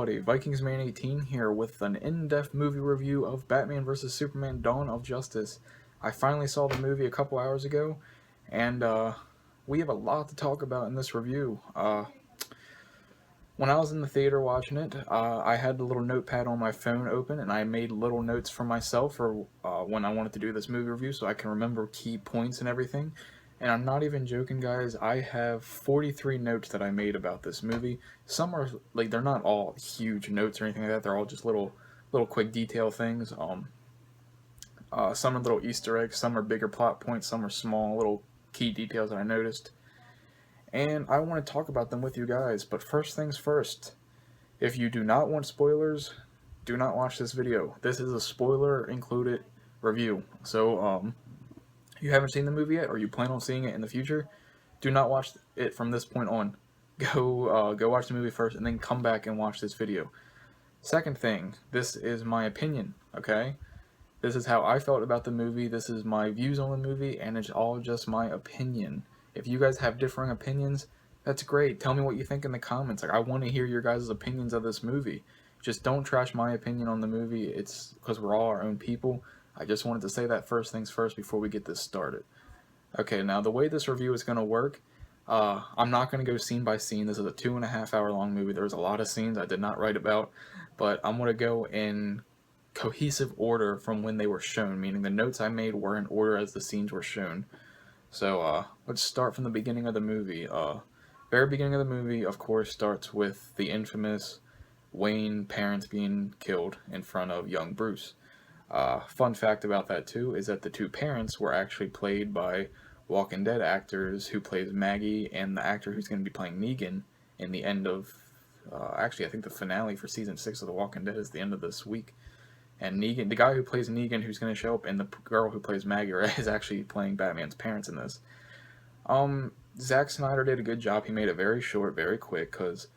everybody, VikingsMan18 here with an in-depth movie review of Batman vs Superman: Dawn of Justice. I finally saw the movie a couple hours ago, and we have a lot to talk about in this review. When I was in the theater watching it, I had the little notepad on my phone open, and I made little notes for myself for when I wanted to do this movie review so I can remember key points and everything. And I'm not even joking, guys. I have 43 notes that I made about this movie. Some are like they're not all huge notes or anything like that. They're all just little quick detail things. Some are little Easter eggs. Some are bigger plot points. Some are small little key details that I noticed. And I want to talk about them with you guys. But first things first. If you do not want spoilers, do not watch this video. This is a spoiler included review. So you haven't seen the movie yet, or you plan on seeing it in the future, do not watch it from this point on. Go watch the movie first, and then come back and watch this video. Second thing, this is my opinion, okay? This is how I felt about the movie, this is my views on the movie, and it's all just my opinion. If you guys have differing opinions, that's great. Tell me what you think in the comments. Like, I want to hear your guys' opinions of this movie. Just don't trash my opinion on the movie. It's because we're all our own people. I just wanted to say that first things first before we get this started. Okay, now the way this review is going to work, I'm not going to go scene by scene. This is a 2.5 hour long movie. There's a lot of scenes I did not write about, but I'm going to go in cohesive order from when they were shown, meaning the notes I made were in order as the scenes were shown. So let's start from the beginning of the movie. Very beginning of the movie, of course, starts with the infamous Wayne parents being killed in front of young Bruce. Fun fact about that too is that the two parents were actually played by Walking Dead actors who plays Maggie and the actor who's going to be playing Negan in the end of, actually I think the finale for season 6 of The Walking Dead is the end of this week. And Negan, the guy who plays Negan who's going to show up, and the girl who plays Maggie is actually playing Batman's parents in this. Zack Snyder did a good job. He made it very short, very quick, because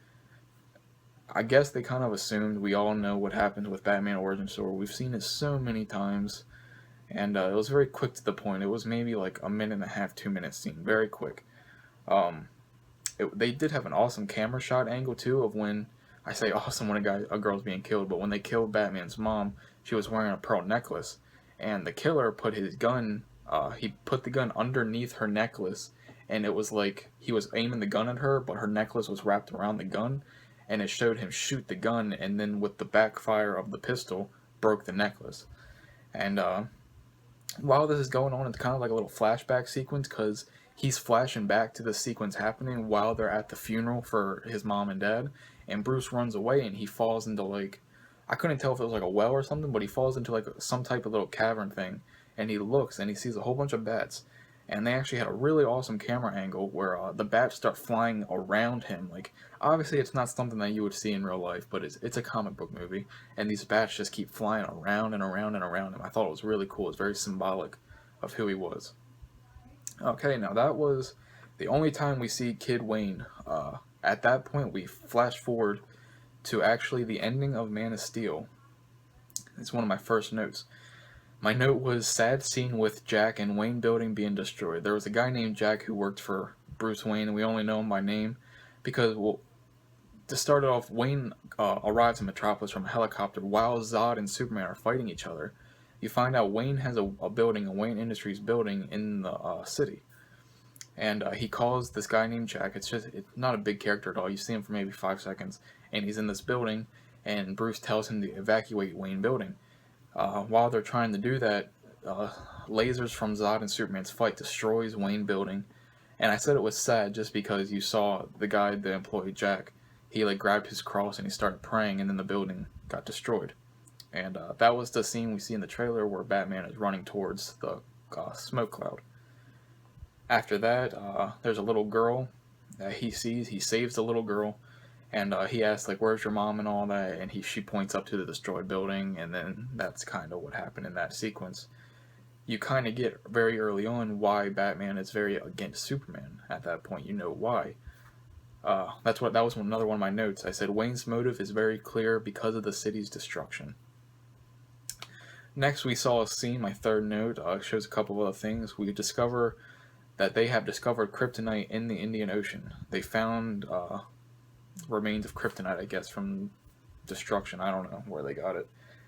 I guess they kind of assumed we all know what happens with Batman Origin Story. We've seen it so many times, and it was very quick to the point. It was maybe like a minute and a half, 2 minute scene, very quick. They did have an awesome camera shot angle too of when, I say awesome when a girl's being killed, but when they killed Batman's mom, she was wearing a pearl necklace, and the killer put his gun, he put the gun underneath her necklace, and it was like he was aiming the gun at her, but her necklace was wrapped around the gun, and it showed him shoot the gun, and then with the backfire of the pistol, broke the necklace. And while this is going on, it's kind of like a little flashback sequence, because he's flashing back to the sequence happening while they're at the funeral for his mom and dad, and Bruce runs away, and he falls into, like, I couldn't tell if it was like a well or something, but he falls into like some type of little cavern thing, and he looks, and he sees a whole bunch of bats. And they actually had a really awesome camera angle where the bats start flying around him. Like, obviously it's not something that you would see in real life, but it's a comic book movie, and these bats just keep flying around and around and around him. I thought it was really cool. It's very symbolic of who he was. Okay, now that was the only time we see Kid Wayne. At that point, we flash forward to actually the ending of Man of Steel. It's one of my first notes. My note was sad scene with Jack and Wayne building being destroyed. There was a guy named Jack who worked for Bruce Wayne, and we only know him by name because, well, to start it off, Wayne arrives in Metropolis from a helicopter while Zod and Superman are fighting each other. You find out Wayne has a building, a Wayne Industries building in the city. And he calls this guy named Jack. It's not a big character at all. You see him for maybe 5 seconds, and he's in this building, and Bruce tells him to evacuate Wayne building. While they're trying to do that, lasers from Zod and Superman's fight destroys Wayne building. And I said it was sad just because you saw the guy, the employee Jack, he like grabbed his cross and he started praying, and then the building got destroyed. And that was the scene we see in the trailer where Batman is running towards the smoke cloud. After that, there's a little girl that he sees. He saves the little girl, and he asks, like, where's your mom and all that, and she points up to the destroyed building, and then that's kind of what happened in that sequence. You kind of get very early on why Batman is very against Superman. At that point, you know why. That was another one of my notes. I said Wayne's motive is very clear because of the city's destruction. Next, we saw a scene, my third note, shows a couple of other things. We discover that they have discovered kryptonite in the Indian Ocean. They found remains of kryptonite, I guess, from destruction. I don't know where they got it.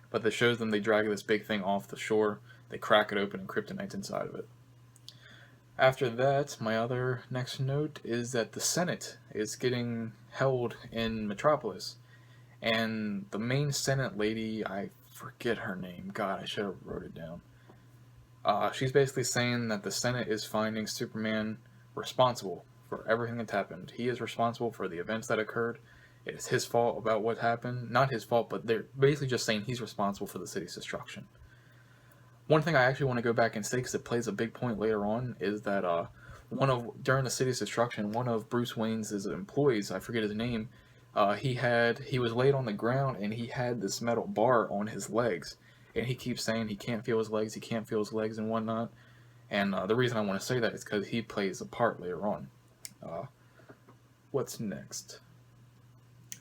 But it shows them they drag this big thing off the shore, they crack it open, and kryptonite's inside of it. After that, my other next note is that the Senate is getting held in Metropolis. And the main Senate lady, I forget her name. God, I should have wrote it down. She's basically saying that the Senate is finding Superman responsible for everything that's happened. He is responsible for the events that occurred. It is his fault about what happened. Not his fault, but they're basically just saying he's responsible for the city's destruction. One thing I actually want to go back and say, because it plays a big point later on, is that during the city's destruction, one of Bruce Wayne's employees, I forget his name, he was laid on the ground and he had this metal bar on his legs, and he keeps saying he can't feel his legs, and whatnot. And the reason I want to say that is because he plays a part later on. What's next?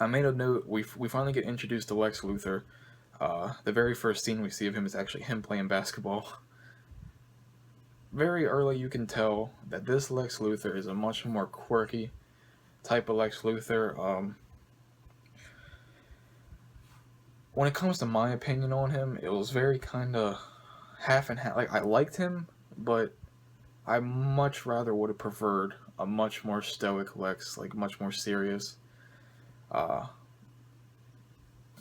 I made a note. We finally get introduced to Lex Luthor. The very first scene we see of him is actually him playing basketball. Very early, you can tell that this Lex Luthor is a much more quirky type of Lex Luthor. When it comes to my opinion on him, it was very kind of half and half. Like, I liked him, but I much rather would have preferred a much more stoic Lex, like much more serious. Uh,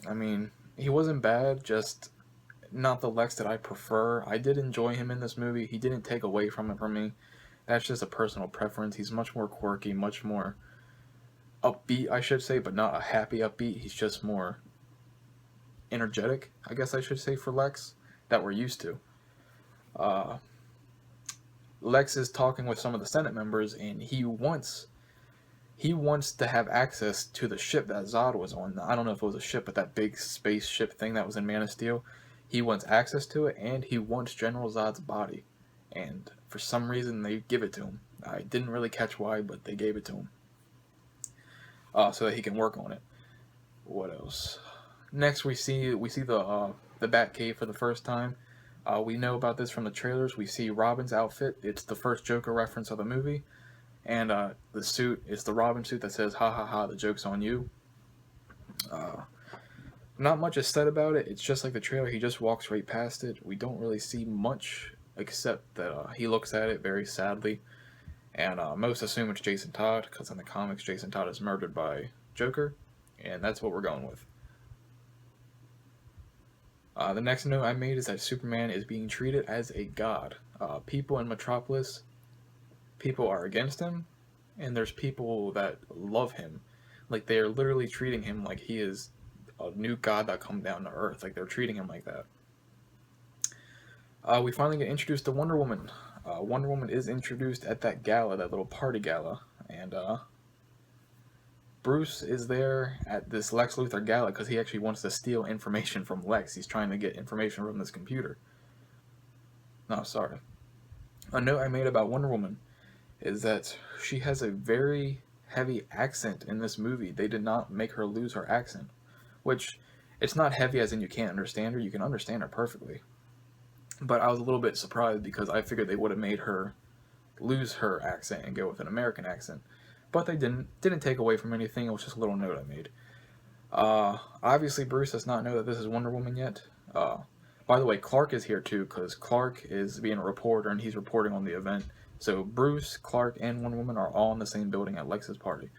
I mean, he wasn't bad, just not the Lex that I prefer. I did enjoy him in this movie. He didn't take away from it for me. That's just a personal preference. He's much more quirky, much more upbeat, I should say, but not a happy upbeat. He's just more energetic, I guess I should say, for Lex, that we're used to. Uh, Lex is talking with some of the Senate members, and he wants to have access to the ship that Zod was on. I don't know if it was a ship, but that big spaceship thing that was in Man of Steel. He wants access to it, and he wants General Zod's body. And for some reason, they give it to him. I didn't really catch why, but they gave it to him. So that he can work on it. What else? Next, we see the Batcave for the first time. We know about this from the trailers. We see Robin's outfit. It's the first Joker reference of the movie. And the suit is the Robin suit that says, "Ha ha ha, the joke's on you." Not much is said about it. It's just like the trailer. He just walks right past it. We don't really see much, except that he looks at it very sadly. And most assume it's Jason Todd, because in the comics, Jason Todd is murdered by Joker. And that's what we're going with. The next note I made is that Superman is being treated as a god. People in Metropolis, people are against him, and there's people that love him. Like, they are literally treating him like he is a new god that come down to Earth. Like, they're treating him like that. We finally get introduced to Wonder Woman. Wonder Woman is introduced at that gala, that little party gala, and Bruce is there at this Lex Luthor gala because he actually wants to steal information from Lex. He's trying to get information from this computer. No, sorry. A note I made about Wonder Woman is that she has a very heavy accent in this movie. They did not make her lose her accent, which it's not heavy as in you can't understand her. You can understand her perfectly. But I was a little bit surprised because I figured they would have made her lose her accent and go with an American accent. But they didn't take away from anything. It was just a little note I made. Obviously, Bruce does not know that this is Wonder Woman yet. By the way, Clark is here too, because Clark is being a reporter and he's reporting on the event. So Bruce, Clark, and Wonder Woman are all in the same building at Lex's party.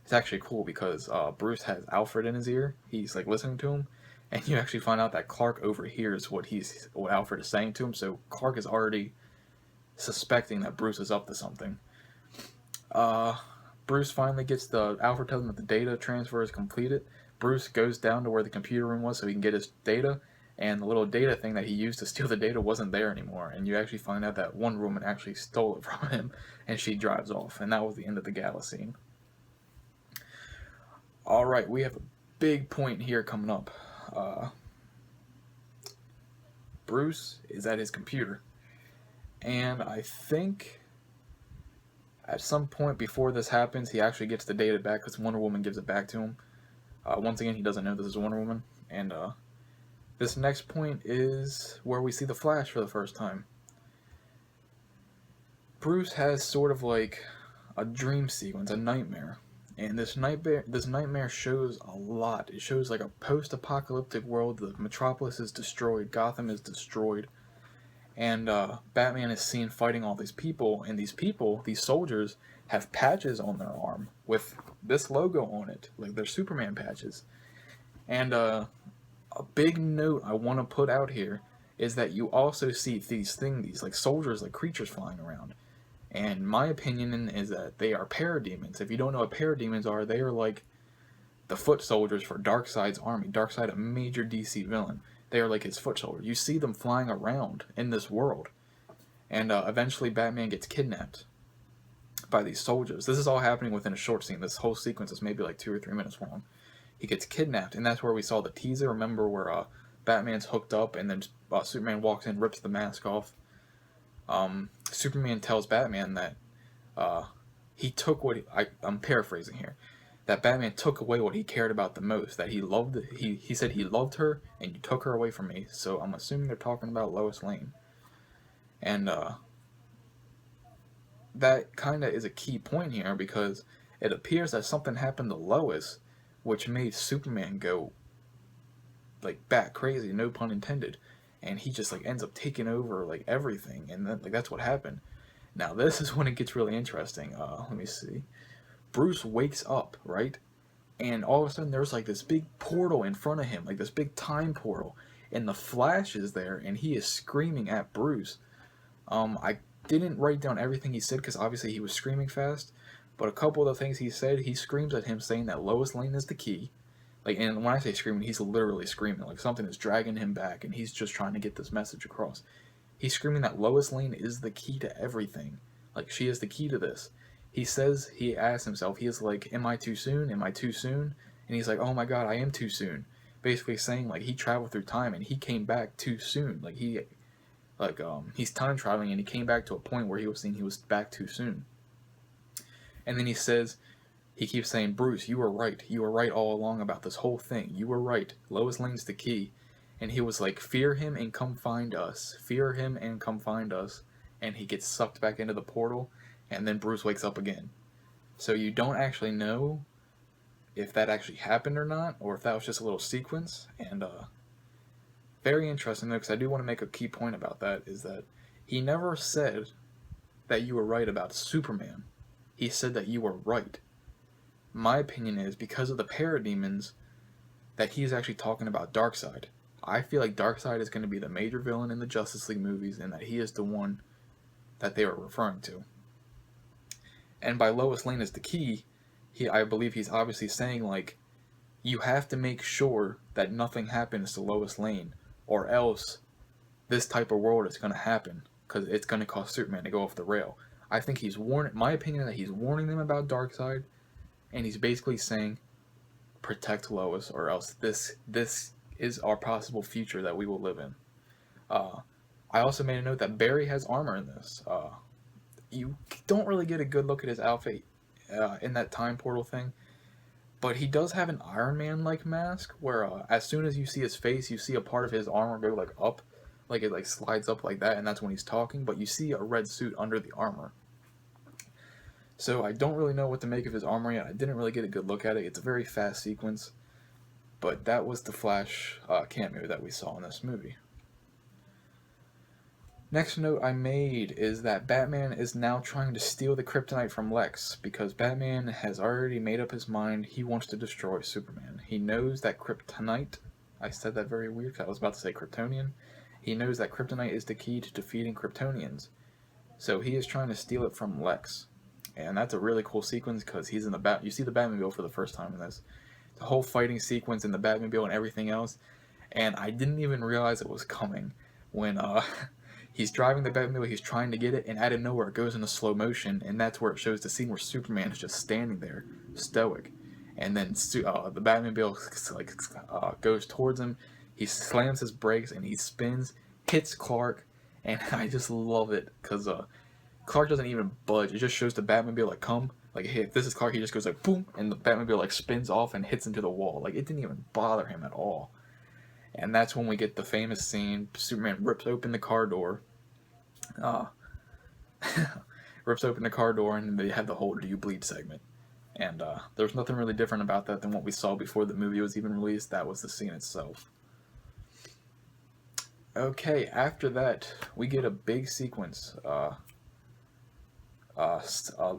It's actually cool because Bruce has Alfred in his ear. He's like listening to him, and you actually find out that Clark overhears what Alfred is saying to him. So Clark is already suspecting that Bruce is up to something. Bruce finally gets Alfred tells him that the data transfer is completed. Bruce goes down to where the computer room was so he can get his data, and the little data thing that he used to steal the data wasn't there anymore. And you actually find out that Wonder Woman actually stole it from him, and she drives off. And that was the end of the gala scene. Alright, we have a big point here coming up. Bruce is at his computer, and I think at some point before this happens, he actually gets the data back because Wonder Woman gives it back to him. Once again, he doesn't know this is Wonder Woman. And this next point is where we see the Flash for the first time. Bruce has sort of like a dream sequence, a nightmare. And this nightmare shows a lot. It shows like a post-apocalyptic world. The metropolis is destroyed. Gotham is destroyed. And Batman is seen fighting all these people. And these soldiers, have patches on their arm with this logo on it. Like they're Superman patches. And a big note I want to put out here is that you also see these like soldiers, like creatures flying around. And my opinion is that they are parademons. If you don't know what parademons are, they are like the foot soldiers for Darkseid's army. Darkseid, a major DC villain. They are like his foot soldiers. You see them flying around in this world. And eventually Batman gets kidnapped by these soldiers. This is all happening within a short scene. This whole sequence is maybe like 2 or 3 minutes long. He gets kidnapped, and that's where we saw the teaser. Remember where Batman's hooked up, and then Superman walks in, rips the mask off. Superman tells Batman that he took what I'm paraphrasing here, that Batman took away what he cared about the most. That he said he loved her, and you took her away from me. So I'm assuming they're talking about Lois Lane, and that kind of is a key point here because it appears that something happened to Lois, which made Superman go like bat crazy, no pun intended, and he just like ends up taking over like everything, and then like that's what happened. Now this is when it gets really interesting. Let me see. Bruce wakes up, right? And all of a sudden there's like this big portal in front of him, like this big time portal, and the Flash is there, and he is screaming at Bruce. I didn't write down everything he said because obviously he was screaming fast, but a couple of the things he said, he screams at him saying that Lois Lane is the key. Like, and when I say screaming, he's literally screaming. Like something is dragging him back, and he's just trying to get this message across. He's screaming that Lois Lane is the key to everything. Like, she is the key to this. He says, he asks himself, he is like, am I too soon? Am I too soon? And he's like, oh my god, I am too soon. Basically saying, like, he traveled through time, and he came back too soon. Like, he's time traveling, and he came back to a point where he was saying he was back too soon. And then he keeps saying, Bruce, you were right. You were right all along about this whole thing. You were right. Lois Lane's the key. And he was like, fear him and come find us. Fear him and come find us. And he gets sucked back into the portal, and then Bruce wakes up again. So you don't actually know if that actually happened or not, or if that was just a little sequence. And very interesting though, because I do want to make a key point about that, is that he never said that you were right about Superman. He said that you were right. My opinion is, because of the parademons, that he's actually talking about Darkseid. I feel like Darkseid is going to be the major villain in the Justice League movies, and that he is the one that they were referring to. And by Lois Lane is the key, I believe he's obviously saying, like, you have to make sure that nothing happens to Lois Lane, or else this type of world is going to happen, because it's going to cause Superman to go off the rail. I think he's my opinion is that he's warning them about Darkseid, and he's basically saying, protect Lois, or else this is our possible future that we will live in. I also made a note that Barry has armor in this. You don't really get a good look at his outfit in that time portal thing, but he does have an Iron Man-like mask, where as soon as you see his face, you see a part of his armor go like up, like it like slides up like that, and that's when he's talking, but you see a red suit under the armor. So I don't really know what to make of his armor yet. I didn't really get a good look at it. It's a very fast sequence, but that was the Flash cameo that we saw in this movie. Next note I made is that Batman is now trying to steal the kryptonite from Lex, because Batman has already made up his mind he wants to destroy Superman. He knows that kryptonite, I said that very weird because I was about to say Kryptonian, he knows that kryptonite is the key to defeating Kryptonians. So he is trying to steal it from Lex. And that's a really cool sequence because he's in you see the Batmobile for the first time in this. The whole fighting sequence in the Batmobile and everything else. And I didn't even realize it was coming when he's driving the Batmobile, he's trying to get it, and out of nowhere it goes into slow motion, and that's where it shows the scene where Superman is just standing there, stoic. And then the Batmobile like goes towards him, he slams his brakes, and he spins, hits Clark, and I just love it, because Clark doesn't even budge. It just shows the Batmobile like come, like hey, if this is Clark, he just goes like boom, and the Batmobile like spins off and hits into the wall. Like it didn't even bother him at all. And that's when we get the famous scene. Superman rips open the car door. Rips open the car door, and they have the whole "Do you bleed" segment. And there's nothing really different about that than what we saw before the movie was even released. That was the scene itself. Okay, after that, we get a big sequence. The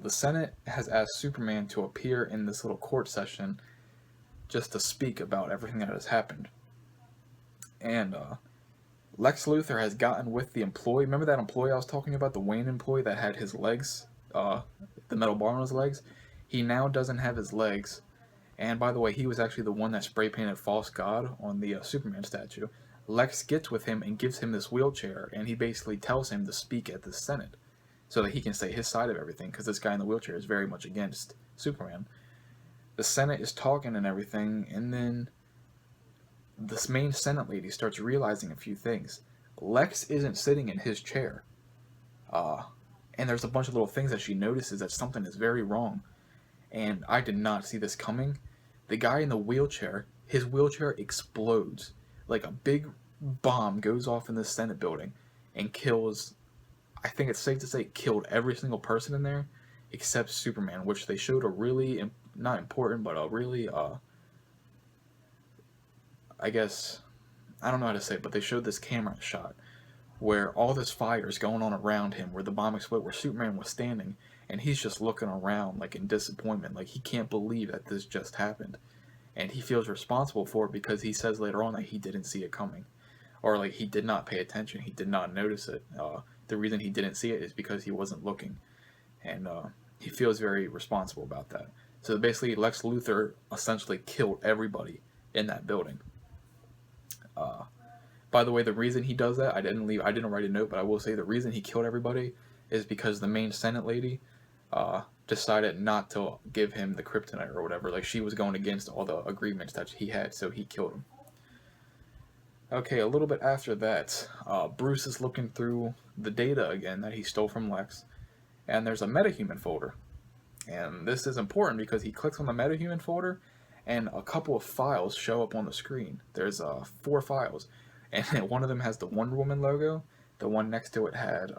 Senate has asked Superman to appear in this little court session just to speak about everything that has happened. And Lex Luthor has gotten with the employee. Remember that employee I was talking about, the Wayne employee that had his legs, the metal bar on his legs? He now doesn't have his legs. And by the way, he was actually the one that spray painted False God on the Superman statue. Lex gets with him and gives him this wheelchair, and he basically tells him to speak at the Senate so that he can say his side of everything, because this guy in the wheelchair is very much against Superman. The Senate is talking and everything, and then this main Senate lady starts realizing a few things. Lex isn't sitting in his chair. Uh, and there's a bunch of little things that she notices that something is very wrong. And I did not see this coming. The guy in the wheelchair, his wheelchair explodes. Like a big bomb goes off in the Senate building and kills, I think it's safe to say, killed every single person in there except Superman, which they showed a really, not important, but a really, I guess, I don't know how to say it, but they showed this camera shot where all this fire is going on around him, where the bomb exploded, where Superman was standing, and he's just looking around like in disappointment, like he can't believe that this just happened, and he feels responsible for it because he says later on that he didn't see it coming, or like he did not pay attention, he did not notice it. The reason he didn't see it is because he wasn't looking, and he feels very responsible about that. So basically, Lex Luthor essentially killed everybody in that building. Uh, By the way, the reason he does that, I didn't write a note, but I will say the reason he killed everybody is because the main Senate lady decided not to give him the kryptonite or whatever. Like, she was going against all the agreements that he had, so he killed him. Okay, a little bit after that, Bruce is looking through the data again that he stole from Lex, and there's a metahuman folder. And this is important because he clicks on the metahuman folder, and a couple of files show up on the screen. There's 4 files, and one of them has the Wonder Woman logo. The one next to it had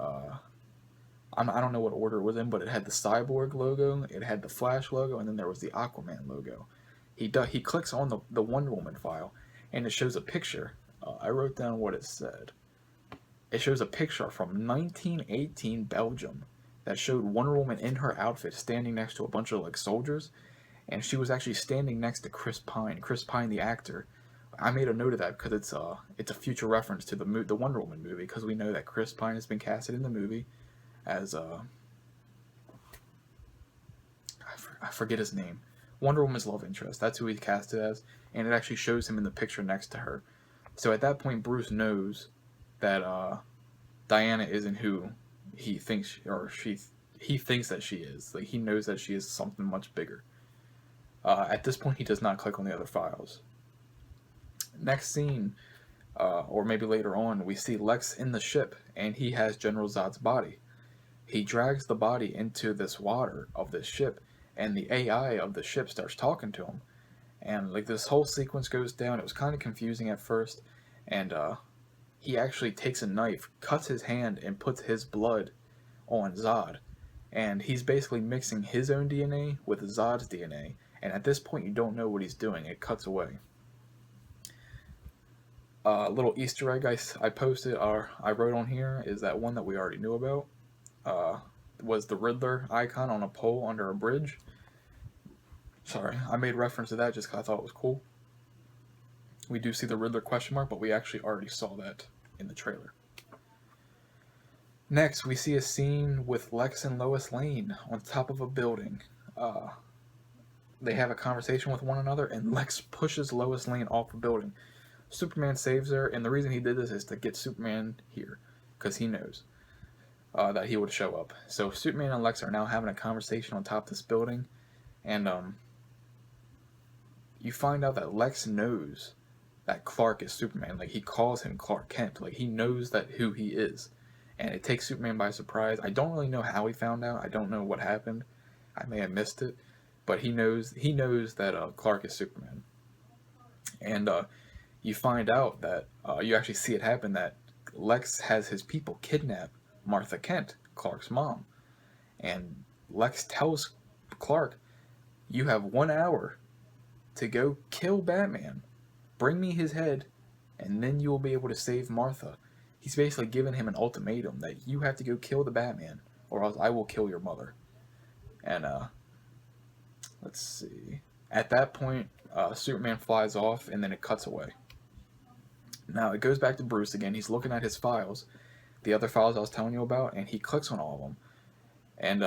I don't know what order it was in, but it had the Cyborg logo, it had the Flash logo, and then there was the Aquaman logo. He clicks on the Wonder Woman file, and it shows a picture. I wrote down what it said. It shows a picture from 1918 Belgium that showed Wonder Woman in her outfit standing next to a bunch of like soldiers, and she was actually standing next to Chris Pine. Chris Pine, the actor. I made a note of that because it's a future reference to the Wonder Woman movie, because we know that Chris Pine has been casted in the movie as I forget his name, Wonder Woman's love interest. That's who he's casted as, and it actually shows him in the picture next to her. So at that point, Bruce knows that Diana isn't who he thinks he thinks that she is. Like, he knows that she is something much bigger. At this point, he does not click on the other files. Next scene, or maybe later on, we see Lex in the ship, and he has General Zod's body. He drags the body into this water of this ship, and the AI of the ship starts talking to him. And like this whole sequence goes down. It was kind of confusing at first, and he actually takes a knife, cuts his hand, and puts his blood on Zod. And he's basically mixing his own DNA with Zod's DNA. And at this point, you don't know what he's doing. It cuts away. A little Easter egg I posted, or I wrote on here, is that one that we already knew about. Was the Riddler icon on a pole under a bridge. Sorry, I made reference to that just because I thought it was cool. We do see the Riddler question mark, but we actually already saw that in the trailer. Next, we see a scene with Lex and Lois Lane on top of a building. They have a conversation with one another, and Lex pushes Lois Lane off the building. Superman saves her, and the reason he did this is to get Superman here, because he knows that he would show up. So Superman and Lex are now having a conversation on top of this building, and you find out that Lex knows that Clark is Superman. Like, he calls him Clark Kent. Like, he knows that who he is, and it takes Superman by surprise. I don't really know how he found out. I don't know what happened. I may have missed it, but he knows that Clark is Superman, and you find out that you actually see it happen, that Lex has his people kidnap Martha Kent, Clark's mom, and Lex tells Clark, you have 1 hour to go kill Batman. Bring me his head, and then you will be able to save Martha. He's basically given him an ultimatum that you have to go kill the Batman, or else I will kill your mother. And let's see. At that point, Superman flies off, and then it cuts away. Now it goes back to Bruce again. He's looking at his files, the other files I was telling you about, and he clicks on all of them. And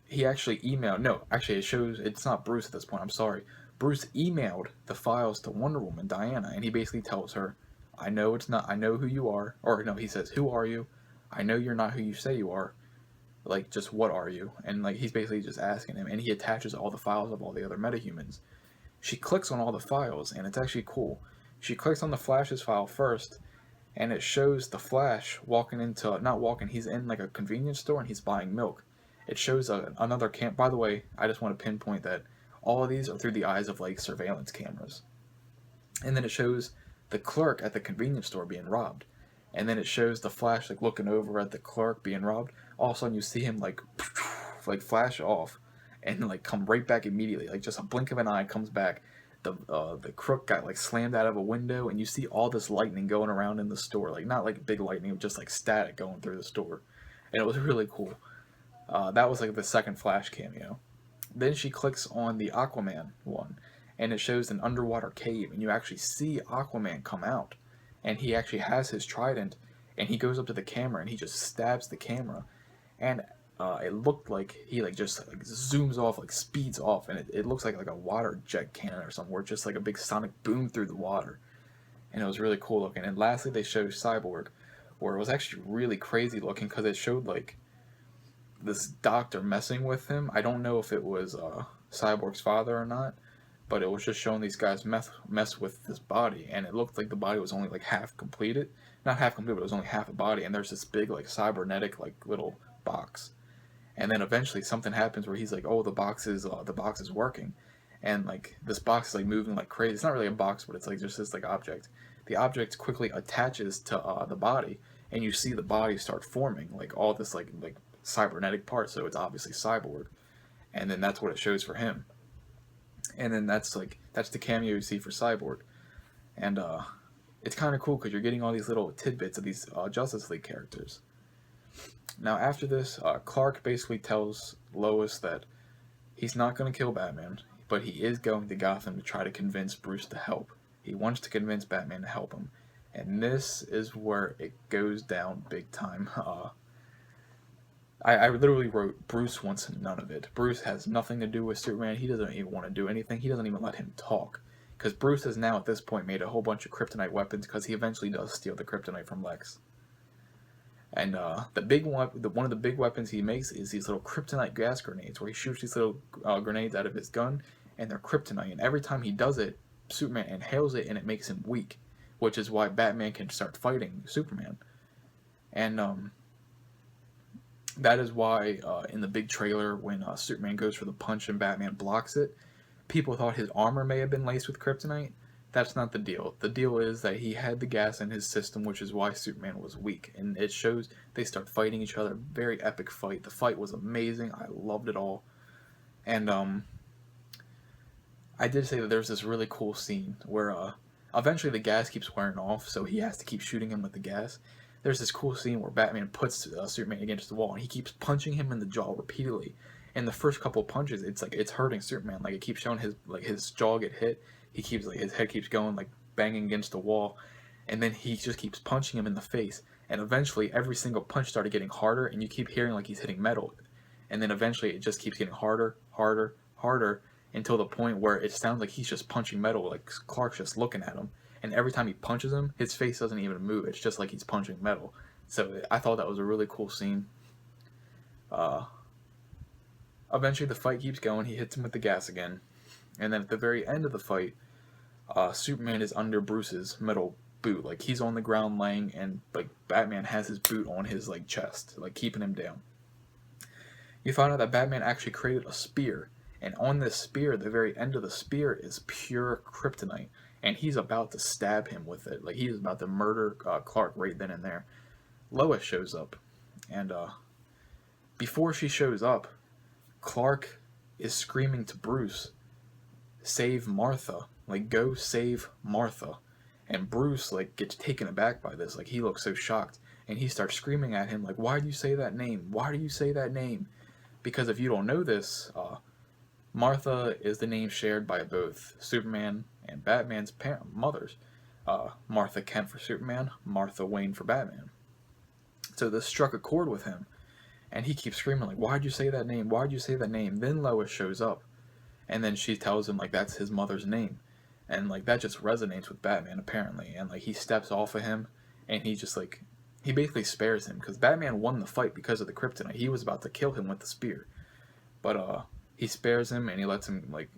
he actually emailed. No, actually, it shows it's not Bruce at this point. I'm sorry. Bruce emailed the files to Wonder Woman, Diana, and he basically tells her, "I know it's not. I know who you are." Or no, he says, "Who are you? I know you're not who you say you are. Like, just what are you?" And like he's basically just asking him, and he attaches all the files of all the other metahumans. She clicks on all the files, and it's actually cool. She clicks on the Flash's file first, and it shows the Flash walking into, not walking, he's in like a convenience store and he's buying milk. It shows another camp. By the way, I just want to pinpoint that all of these are through the eyes of like surveillance cameras. And then it shows the clerk at the convenience store being robbed. And then it shows the Flash like looking over at the clerk being robbed. All of a sudden you see him like flash off and like come right back immediately. Like just a blink of an eye comes back. The crook got like slammed out of a window, and you see all this lightning going around in the store. Like not like big lightning, just like static going through the store. And it was really cool. That was like the second Flash cameo. Then she clicks on the Aquaman one, and it shows an underwater cave, and you actually see Aquaman come out, and he actually has his trident, and he goes up to the camera and he just stabs the camera, and it looked like he like just like zooms off, like speeds off, and it looks like a water jet cannon or something, where it's just like a big sonic boom through the water, and it was really cool looking. And lastly, they showed Cyborg, where it was actually really crazy looking because it showed like this doctor messing with him. I don't know if it was Cyborg's father or not, but it was just showing these guys mess with this body, and it looked like the body was only like half completed. Not half complete, but it was only half a body, and there's this big like cybernetic like little box. And then eventually something happens where he's like, "Oh, the box is working," and like this box is like moving like crazy. It's not really a box, but it's like just this like object. The object quickly attaches to the body, and you see the body start forming like all this like cybernetic part. So it's obviously Cyborg, and then that's what it shows for him. And then that's the cameo you see for Cyborg, and it's kind of cool because you're getting all these little tidbits of these Justice League characters. Now, after this, Clark basically tells Lois that he's not going to kill Batman, but he is going to Gotham to try to convince Bruce to help. He wants to convince Batman to help him. And this is where it goes down big time. I literally wrote, Bruce wants none of it. Bruce has nothing to do with Superman. He doesn't even want to do anything. He doesn't even let him talk. Because Bruce has now, at this point, made a whole bunch of kryptonite weapons because he eventually does steal the kryptonite from Lex. And the big one, one of the big weapons he makes is these little kryptonite gas grenades, where he shoots these little grenades out of his gun, and they're kryptonite. And every time he does it, Superman inhales it, and it makes him weak, which is why Batman can start fighting Superman. And that is why in the big trailer, when Superman goes for the punch and Batman blocks it, people thought his armor may have been laced with kryptonite. That's not the deal. The deal is that he had the gas in his system, which is why Superman was weak. And it shows they start fighting each other. Very epic fight. The fight was amazing. I loved it all. And I did say that there's this really cool scene where eventually the gas keeps wearing off, so he has to keep shooting him with the gas. There's this cool scene where Batman puts Superman against the wall, and he keeps punching him in the jaw repeatedly. And the first couple punches, it's hurting Superman. Like, it keeps showing his jaw get hit. He keeps his head keeps going like banging against the wall, and then he just keeps punching him in the face. And eventually, every single punch started getting harder, and you keep hearing like he's hitting metal. And then eventually, it just keeps getting harder, harder, harder, until the point where it sounds like he's just punching metal. Like Clark's just looking at him, and every time he punches him, his face doesn't even move. It's just like he's punching metal. So I thought that was a really cool scene. Eventually, the fight keeps going. He hits him with the gas again. And then at the very end of the fight, Superman is under Bruce's metal boot. Like, he's on the ground laying, and like Batman has his boot on his like chest, like keeping him down. You find out that Batman actually created a spear, and on this spear, the very end of the spear is pure kryptonite, and he's about to stab him with it. Like, he's about to murder Clark right then and there. Lois shows up, and before she shows up, Clark is screaming to Bruce, save Martha, like go save Martha. And Bruce like gets taken aback by this, like he looks so shocked, and he starts screaming at him like, why do you say that name, why do you say that name? Because if you don't know this, Martha is the name shared by both Superman and Batman's mothers. Martha Kent for Superman, Martha Wayne for Batman. So this struck a chord with him, and he keeps screaming like, why'd you say that name, why'd you say that name? Then Lois shows up, and then she tells him like that's his mother's name, and like that just resonates with Batman apparently, and like he steps off of him, and he just like he basically spares him because Batman won the fight because of the kryptonite. He was about to kill him with the spear, but he spares him and he lets him like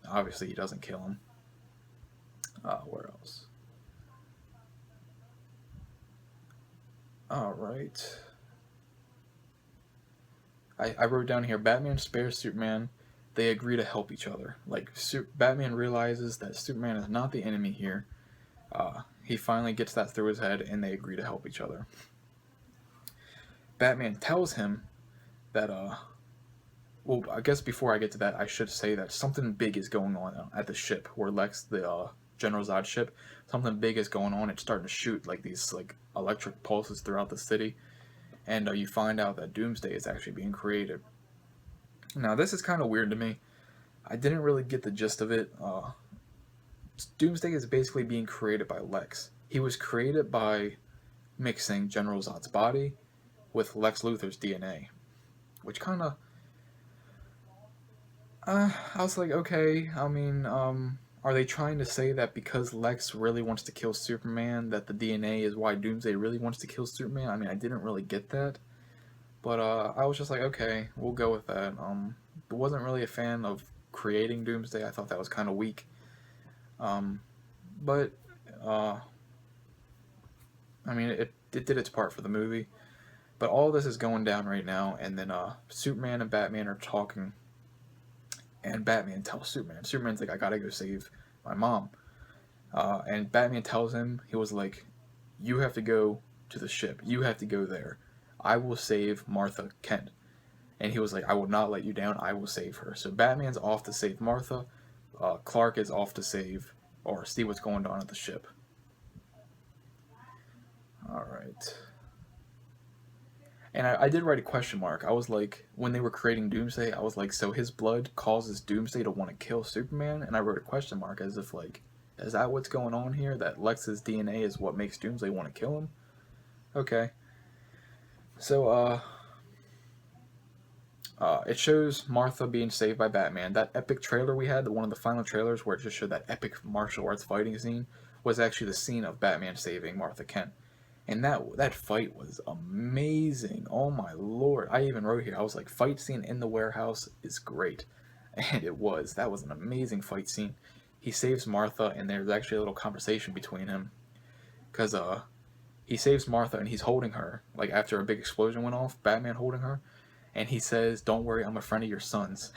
obviously he doesn't kill him. Where else? All right. I wrote down here Batman spares Superman. They agree to help each other. Like Batman realizes that Superman is not the enemy here. He finally gets that through his head, and they agree to help each other. Batman tells him that well, I guess before I get to that, I should say that something big is going on at the ship where Lex, the General Zod ship, something big is going on. It's starting to shoot like these like electric pulses throughout the city, and you find out that Doomsday is actually being created. Now, this is kind of weird to me. I didn't really get the gist of it. Doomsday is basically being created by Lex. He was created by mixing General Zod's body with Lex Luthor's DNA, which kind of I was like, okay, I mean, are they trying to say that because Lex really wants to kill Superman, that the DNA is why Doomsday really wants to kill Superman? I mean, I didn't really get that, but I was just like, okay, we'll go with that. Wasn't really a fan of creating Doomsday. I thought that was kind of weak. But I mean, it did its part for the movie. But all this is going down right now, and then Superman and Batman are talking. And Batman tells Superman's like, I gotta go save my mom. And Batman tells him, he was like, you have to go to the ship. You have to go there. I will save Martha Kent. And he was like, I will not let you down. I will save her. So Batman's off to save Martha. Clark is off to save or see what's going on at the ship. Alright. And I did write a question mark. I was like, when they were creating Doomsday, I was like, so his blood causes Doomsday to want to kill Superman? And I wrote a question mark as if like, is that what's going on here? That Lex's DNA is what makes Doomsday want to kill him? Okay. So, it shows Martha being saved by Batman. That epic trailer we had, one of the final trailers where it just showed that epic martial arts fighting scene, was actually the scene of Batman saving Martha Kent. And that fight was amazing. Oh my lord. I even wrote here, I was like, fight scene in the warehouse is great. And it was. That was an amazing fight scene. He saves Martha, and there's actually a little conversation between him. Because he saves Martha, and he's holding her. Like, after a big explosion went off, Batman holding her. And he says, don't worry, I'm a friend of your son's.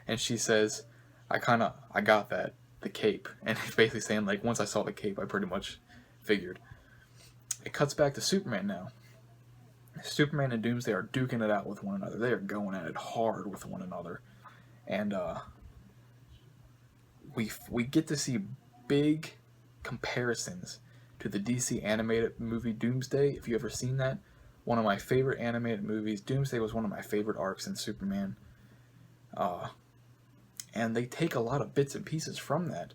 And she says, I got that, the cape. And he's basically saying, like, once I saw the cape, I pretty much figured. It cuts back to Superman now. Superman and Doomsday are duking it out with one another. They are going at it hard with one another. And we get to see big comparisons to the DC animated movie Doomsday, if you ever seen that. One of my favorite animated movies. Doomsday was one of my favorite arcs in Superman. And they take a lot of bits and pieces from that.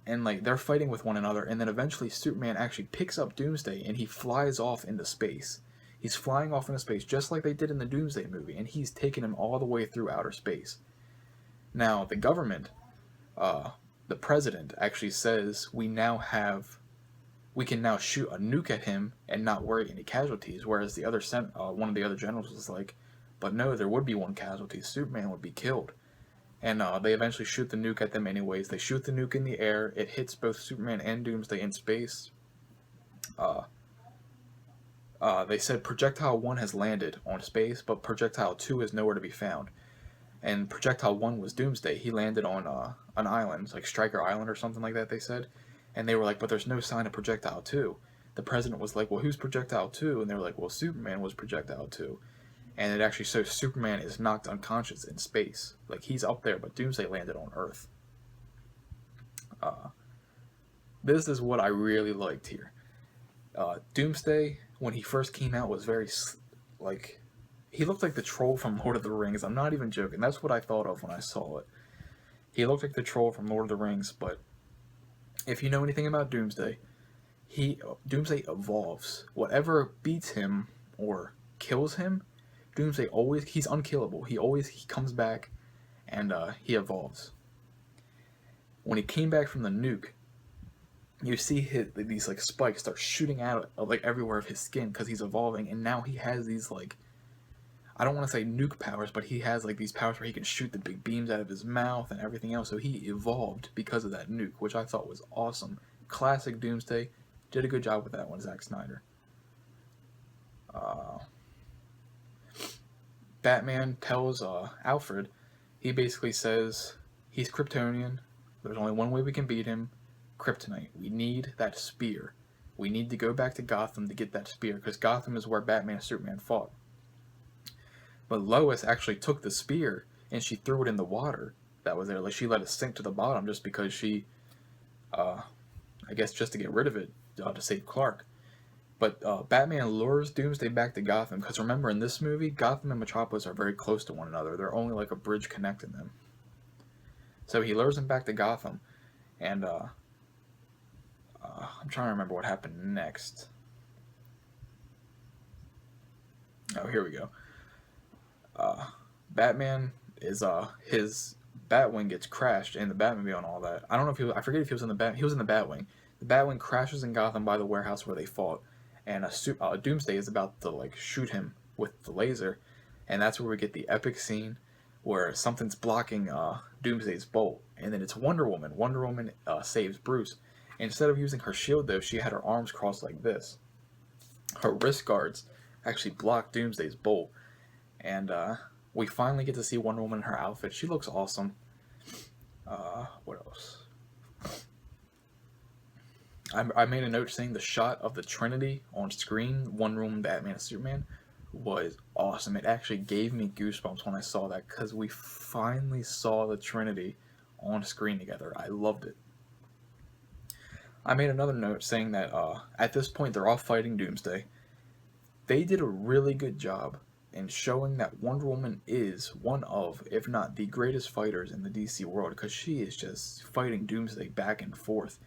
And like they're fighting with one another, and then eventually Superman actually picks up Doomsday and he flies off into space. He's flying off into space just like they did in the Doomsday movie, and he's taking him all the way through outer space. Now the government, the president actually says we can now shoot a nuke at him and not worry any casualties. Whereas the other one of the other generals was like, but no, there would be one casualty. Superman would be killed. And they eventually shoot the nuke at them anyways. They shoot the nuke in the air. It hits both Superman and Doomsday in space. They said Projectile 1 has landed on space, but Projectile 2 is nowhere to be found. And Projectile 1 was Doomsday. He landed on an island, like Stryker Island or something like that, they said. And they were like, but there's no sign of Projectile 2. The president was like, well, who's Projectile 2? And they were like, well, Superman was Projectile 2. and it actually shows Superman is knocked unconscious in space. Like, he's up there, but Doomsday landed on Earth. Uh, this is what I really liked here. Doomsday, when he first came out, was very, like, he looked like the troll from Lord of the Rings. I'm not even joking. That's what I thought of when I saw it. He looked like the troll from Lord of the Rings, but if you know anything about Doomsday, Doomsday evolves. Whatever beats him or kills him, Doomsday always, he's unkillable. He comes back, and he evolves. When he came back from the nuke, you see these like spikes start shooting out of like everywhere of his skin because he's evolving, and now he has these like, I don't want to say nuke powers, but he has like these powers where he can shoot the big beams out of his mouth and everything else. So he evolved because of that nuke, which I thought was awesome. Classic Doomsday. Did a good job with that one, Zack Snyder. Batman tells Alfred, he basically says he's Kryptonian. There's only one way we can beat him, Kryptonite. We need that spear. We need to go back to Gotham to get that spear, because Gotham is where Batman and Superman fought. But Lois actually took the spear and she threw it in the water that was there. Like, she let it sink to the bottom just because she, I guess, just to get rid of it to save Clark. But Batman lures Doomsday back to Gotham, because remember, in this movie, Gotham and Metropolis are very close to one another. They're only like a bridge connecting them. So he lures him back to Gotham, and I'm trying to remember what happened next. Oh, here we go. Batman is his Batwing gets crashed in the Batmobile and all that. I don't know if I forget if he was in the he was in the Batwing. The Batwing crashes in Gotham by the warehouse where they fought, and Doomsday is about to like shoot him with the laser, and that's where we get the epic scene where something's blocking Doomsday's bolt, and then it's Wonder Woman. Wonder Woman saves Bruce. Instead of using her shield, though, she had her arms crossed like this. Her wrist guards actually block Doomsday's bolt, and we finally get to see Wonder Woman in her outfit. She looks awesome. What else? I made a note saying the shot of the Trinity on screen, Wonder Woman, Batman, and Superman, was awesome. It actually gave me goosebumps when I saw that, because we finally saw the Trinity on screen together. I loved it. I made another note saying that at this point they're all fighting Doomsday. They did a really good job in showing that Wonder Woman is one of, if not the greatest fighters in the DC world, because she is just fighting Doomsday back and forth.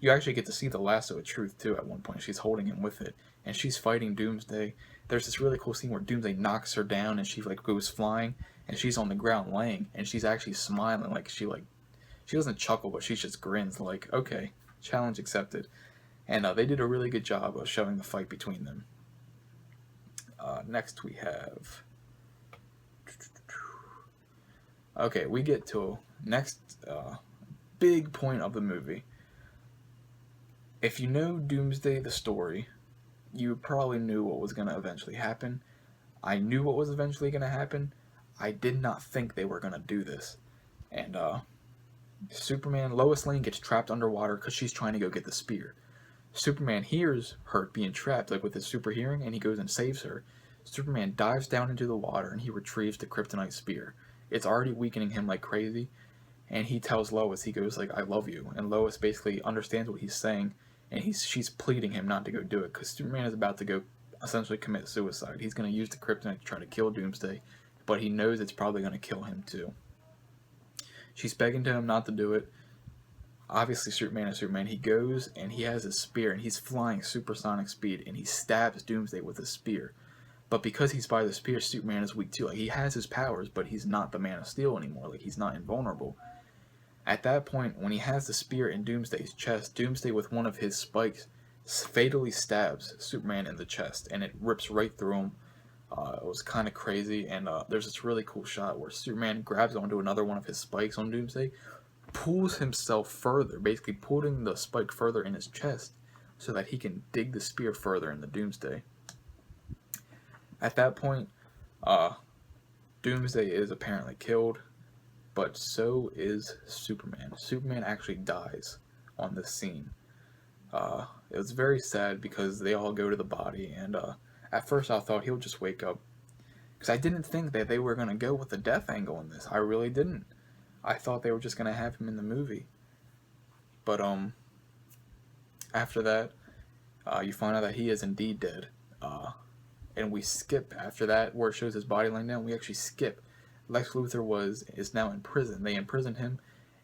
You actually get to see the lasso of truth too at one point. She's holding him with it, and she's fighting Doomsday. There's this really cool scene where Doomsday knocks her down and she like goes flying, and she's on the ground laying, and she's actually smiling, like she doesn't chuckle, but she just grins like, okay, challenge accepted. And they did a really good job of showing the fight between them. Next we have, okay, we get to next big point of the movie. If you know Doomsday the story, you probably knew what was going to eventually happen. I knew what was eventually going to happen. I did not think they were going to do this. And Superman, Lois Lane gets trapped underwater because she's trying to go get the spear. Superman hears her being trapped, like with his super hearing, and he goes and saves her. Superman dives down into the water and he retrieves the kryptonite spear. It's already weakening him like crazy, and he tells Lois, he goes like, I love you. And Lois basically understands what he's saying, and she's pleading him not to go do it, because Superman is about to go essentially commit suicide. He's going to use the kryptonite to try to kill Doomsday, but he knows it's probably going to kill him too. She's begging to him not to do it. Obviously, Superman is Superman. He goes and he has his spear, and he's flying supersonic speed, and he stabs Doomsday with his spear. But because he's by the spear, Superman is weak too. Like, he has his powers, but he's not the Man of Steel anymore. Like, he's not invulnerable. At that point, when he has the spear in Doomsday's chest, Doomsday with one of his spikes fatally stabs Superman in the chest, and it rips right through him. It was kind of crazy, and there's this really cool shot where Superman grabs onto another one of his spikes on Doomsday, pulls himself further, basically putting the spike further in his chest so that he can dig the spear further into Doomsday. At that point, Doomsday is apparently killed, but so is Superman. Superman actually dies on this scene. It was very sad because they all go to the body, and at first I thought he'll just wake up. Because I didn't think that they were going to go with the death angle in this. I really didn't. I thought they were just going to have him in the movie. But after that, you find out that he is indeed dead. And we skip after that where it shows his body laying down. We actually skip. Lex Luthor is now in prison. They imprisoned him,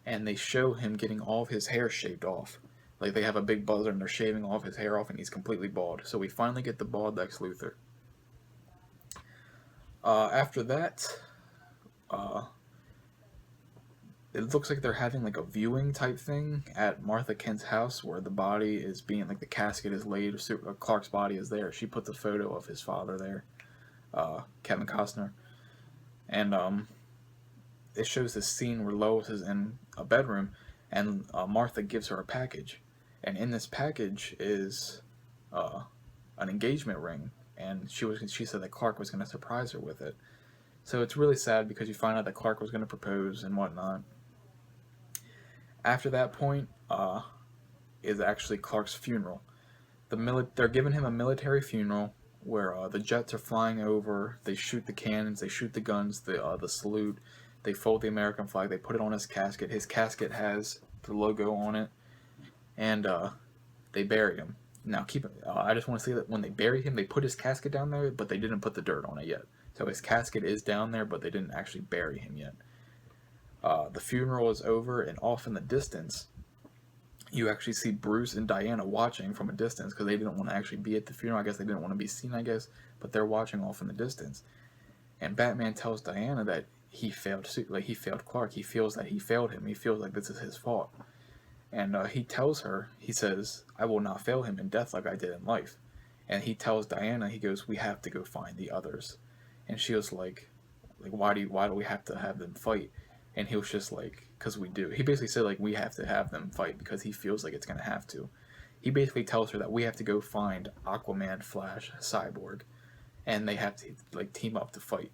and they show him getting all of his hair shaved off. Like, they have a big buzzer and they're shaving all of his hair off, and he's completely bald. So we finally get the bald Lex Luthor. After that, it looks like they're having like a viewing type thing at Martha Kent's house where the body is being, like, the casket is laid, Clark's body is there. She puts a photo of his father there, Kevin Costner. And it shows this scene where Lois is in a bedroom and Martha gives her a package. And in this package is an engagement ring. And she said that Clark was going to surprise her with it. So it's really sad because you find out that Clark was going to propose and whatnot. After that point is actually Clark's funeral. They're giving him a military funeral where the jets are flying over. They shoot the cannons, they shoot the guns, the salute. They fold the American flag. They put it on his casket. His casket has the logo on it, and they bury him. Now, I just want to say that when they bury him, they put his casket down there, but they didn't put the dirt on it yet. So his casket is down there, but they didn't actually bury him yet. The funeral is over, and off in the distance, you actually see Bruce and Diana watching from a distance because they didn't want to actually be at the funeral. I guess they didn't want to be seen, but they're watching off in the distance. And Batman tells Diana that he failed Clark. He feels that he failed him. He feels like this is his fault. And he tells her, he says, "I will not fail him in death like I did in life." And he tells Diana, he goes, "We have to go find the others." And she was like, why do we have to have them fight? And he was just like, "Because we do." He basically said, like, we have to have them fight because he feels like it's going to have to. He basically tells her that we have to go find Aquaman, Flash, Cyborg, and they have to, like, team up to fight.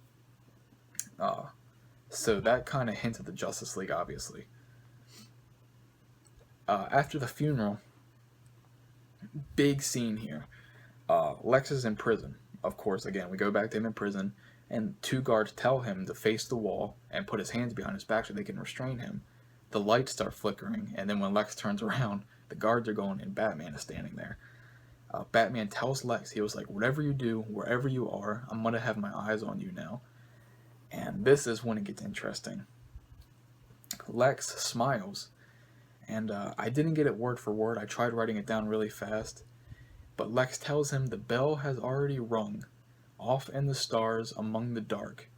So that kind of hints at the Justice League, obviously. After the funeral, big scene here. Lex is in prison. Of course, again, we go back to him in prison, and two guards tell him to face the wall and put his hands behind his back so they can restrain him. The lights start flickering, and then when Lex turns around, the guards are going, and Batman is standing there. Batman tells Lex, he was like, "Whatever you do, wherever you are, I'm going to have my eyes on you now." And this is when it gets interesting. Lex smiles, and I didn't get it word for word. I tried writing it down really fast. But Lex tells him the bell has already rung. Off in the stars among the dark,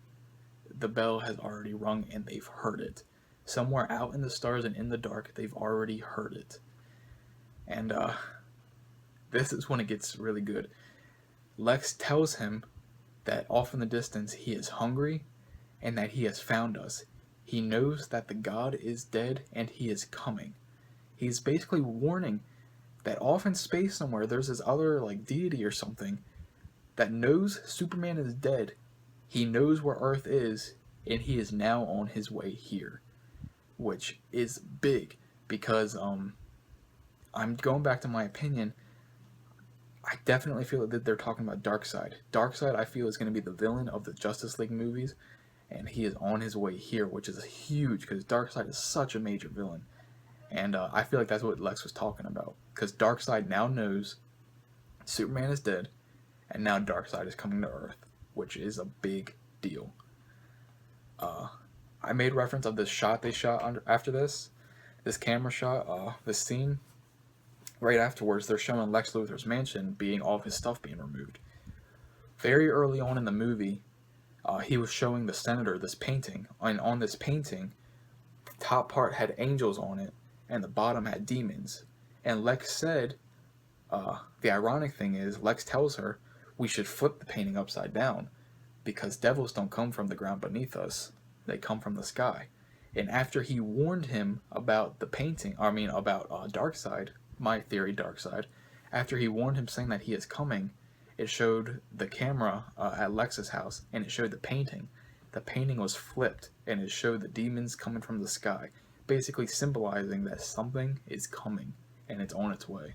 the bell has already rung and they've heard it. Somewhere out in the stars and in the dark, they've already heard it. And this is when it gets really good. Lex tells him that off in the distance he is hungry and that he has found us. He knows that the god is dead and he is coming. He's basically warning that off in space somewhere there's this other, like, deity or something that knows Superman is dead. He knows where Earth is, and he is now on his way here, which is big because I'm going back to my opinion. I definitely feel that they're talking about Darkseid. Darkseid, I feel, is going to be the villain of the Justice League movies, and he is on his way here, which is huge because Darkseid is such a major villain. And I feel like that's what Lex was talking about. Because Darkseid now knows Superman is dead, and now Darkseid is coming to Earth, which is a big deal. I made reference of this shot they shot after this camera shot, this scene. Right afterwards, they're showing Lex Luthor's mansion being all of his stuff being removed. Very early on in the movie, he was showing the senator this painting, and on this painting, the top part had angels on it, and the bottom had demons. And Lex said, the ironic thing is, Lex tells her, we should flip the painting upside down, because devils don't come from the ground beneath us, they come from the sky. And after he warned him about the painting, about Darkseid, my theory Darkseid, after he warned him saying that he is coming, it showed the camera at Lex's house, and it showed the painting. The painting was flipped, and it showed the demons coming from the sky, basically symbolizing that something is coming, and it's on its way.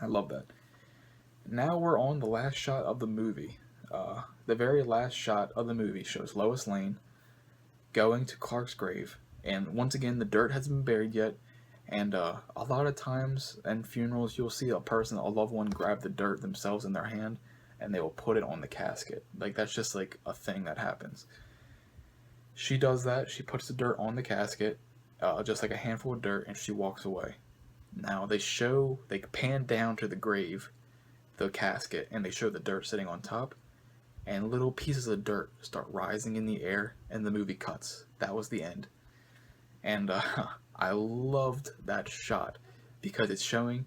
I love that. Now we're on the last shot of the movie. The very last shot of the movie shows Lois Lane going to Clark's grave, and once again, the dirt hasn't been buried yet. And a lot of times in funerals, you'll see a person, a loved one, grab the dirt themselves in their hand, and they will put it on the casket. Like that's just like a thing that happens. She does that. She puts the dirt on the casket, just like a handful of dirt, and she walks away. Now they pan down to the grave, the casket, and they show the dirt sitting on top, and little pieces of dirt start rising in the air, and the movie cuts. That was the end. And I loved that shot because it's showing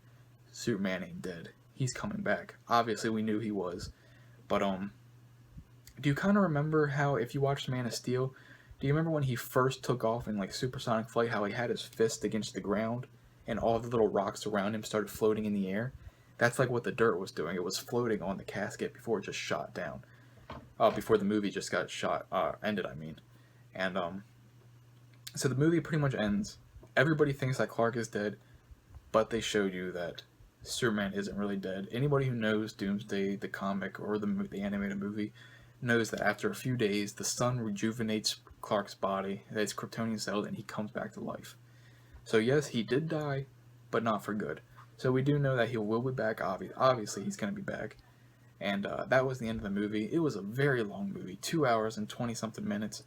Superman ain't dead. He's coming back. Obviously, we knew he was, but do you kind of remember how, if you watched Man of Steel, do you remember when he first took off in like supersonic flight, how he had his fist against the ground and all the little rocks around him started floating in the air? That's like what the dirt was doing. It was floating on the casket before it just shot down. Before the movie just got ended, I mean. And so the movie pretty much ends. Everybody thinks that Clark is dead, but they showed you that Superman isn't really dead. Anybody who knows Doomsday, the comic, or the animated movie, knows that after a few days, the sun rejuvenates Clark's body, his Kryptonian cells, and he comes back to life. So yes, he did die, but not for good. So we do know that he will be back. Obviously, he's going to be back. And that was the end of the movie. It was a very long movie, 2 hours and 20 something minutes.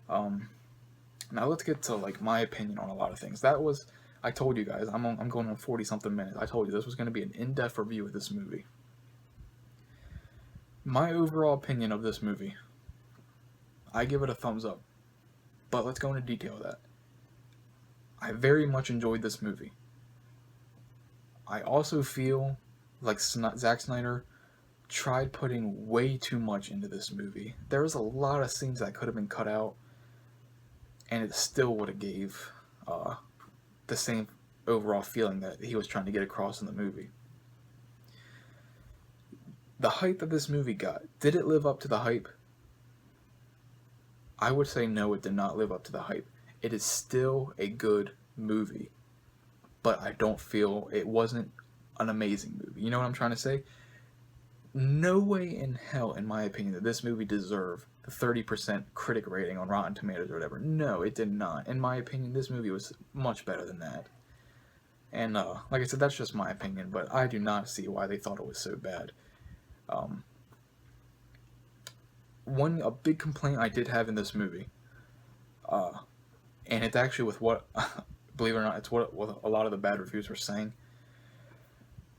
Now let's get to like my opinion on a lot of things. I told you guys I'm going on 40 something minutes. I told you this was going to be an in-depth review of this movie. My overall opinion of this movie, I give it a thumbs up. But let's go into detail of that. I very much enjoyed this movie. I also feel like Zack Snyder tried putting way too much into this movie. There was a lot of scenes that could have been cut out, and it still would have gave the same overall feeling that he was trying to get across in the movie. The hype that this movie got, did it live up to the hype? I would say no, it did not live up to the hype. It is still a good movie, but I don't feel it wasn't an amazing movie. You know what I'm trying to say? No way in hell, in my opinion, that this movie deserved the 30% critic rating on Rotten Tomatoes or whatever. No, it did not. In my opinion, this movie was much better than that. And like I said, that's just my opinion, but I do not see why they thought it was so bad. A big complaint I did have in this movie, and it's actually with what, believe it or not, it's what a lot of the bad reviews were saying.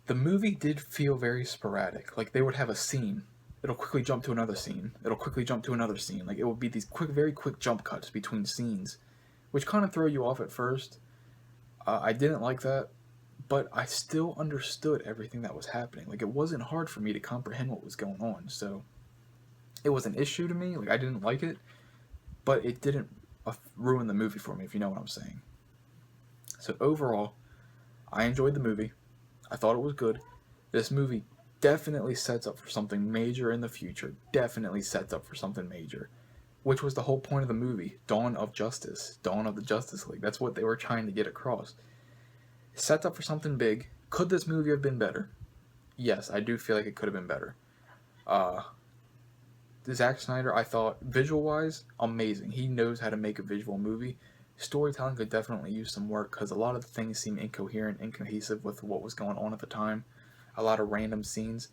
The movie did feel very sporadic. Like they would have a scene, it'll quickly jump to another scene, it'll quickly jump to another scene. Like it would be these very quick jump cuts between scenes, which kind of throw you off at first. I didn't like that, but I still understood everything that was happening. Like it wasn't hard for me to comprehend what was going on. So it was an issue to me. Like I didn't like it, but it didn't ruin the movie for me, if you know what I'm saying. So overall, I enjoyed the movie. I thought it was good. This movie definitely sets up for something major in the future. Definitely sets up for something major. Which was the whole point of the movie. Dawn of Justice. Dawn of the Justice League. That's what they were trying to get across. It sets up for something big. Could this movie have been better? Yes, I do feel like it could have been better. Zack Snyder, I thought, visual-wise, amazing. He knows how to make a visual movie. Storytelling could definitely use some work because a lot of the things seem incoherent, incohesive with what was going on at the time. A lot of random scenes.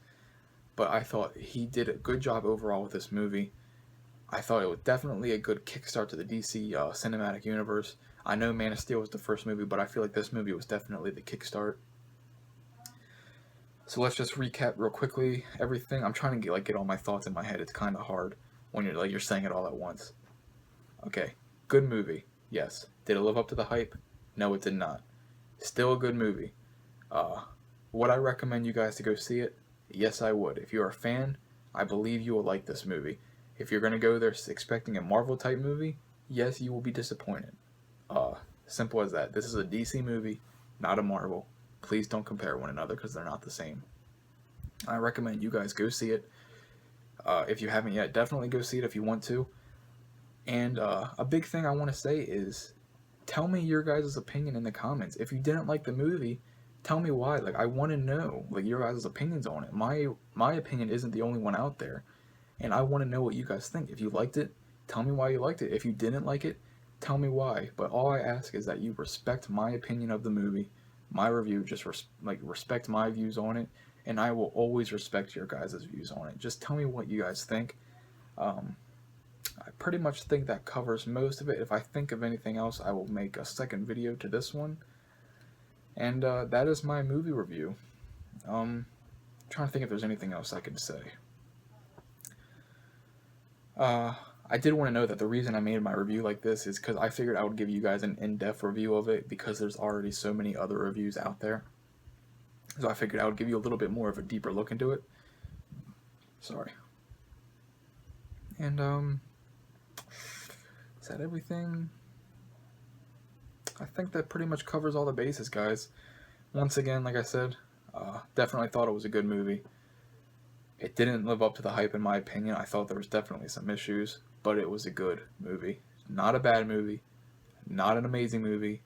But I thought he did a good job overall with this movie. I thought it was definitely a good kickstart to the DC cinematic universe. I know Man of Steel was the first movie, but I feel like this movie was definitely the kickstart. So let's just recap real quickly everything. I'm trying to get all my thoughts in my head. It's kind of hard when you're saying it all at once. Okay, good movie. Yes. Did it live up to the hype? No, it did not. Still a good movie. Would I recommend you guys to go see it? Yes, I would. If you're a fan, I believe you will like this movie. If you're going to go there expecting a Marvel type movie, yes, you will be disappointed. Simple as that. This is a DC movie, not a Marvel. Please don't compare one another because they're not the same. I recommend you guys go see it. If you haven't yet, definitely go see it if you want to. And a big thing I want to say is, tell me your guys' opinion in the comments. If you didn't like the movie, Tell me why. Like, I want to know, like, your guys' opinions on it. My opinion isn't the only one out there, and I want to know what you guys think. If you liked it, tell me why you liked it. If you didn't like it, tell me why. But all I ask is that you respect my opinion of the movie, my review. Just respect my views on it, and I will always respect your guys' views on it. Just tell me what you guys think. Um, I pretty much think that covers most of it. If I think of anything else, I will make a second video to this one. And that is my movie review. Trying to think if there's anything else I could say. I did want to know that the reason I made my review like this is because I figured I would give you guys an in-depth review of it because there's already so many other reviews out there. So I figured I would give you a little bit more of a deeper look into it. Sorry. And is that everything? I think that pretty much covers all the bases, guys. Once again, like I said, definitely thought it was a good movie. It didn't live up to the hype in my opinion. I thought there was definitely some issues, but it was a good movie. Not a bad movie, not an amazing movie,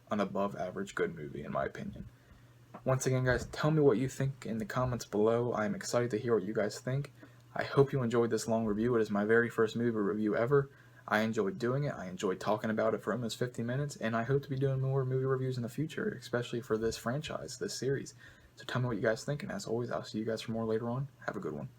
an above average good movie in my opinion. Once again, guys, tell me what you think in the comments below. I'm excited to hear what you guys think. I hope you enjoyed this long review. It is my very first movie review ever. I enjoyed doing it. I enjoyed talking about it for almost 50 minutes, and I hope to be doing more movie reviews in the future, especially for this franchise, this series. So tell me what you guys think, and as always, I'll see you guys for more later on. Have a good one.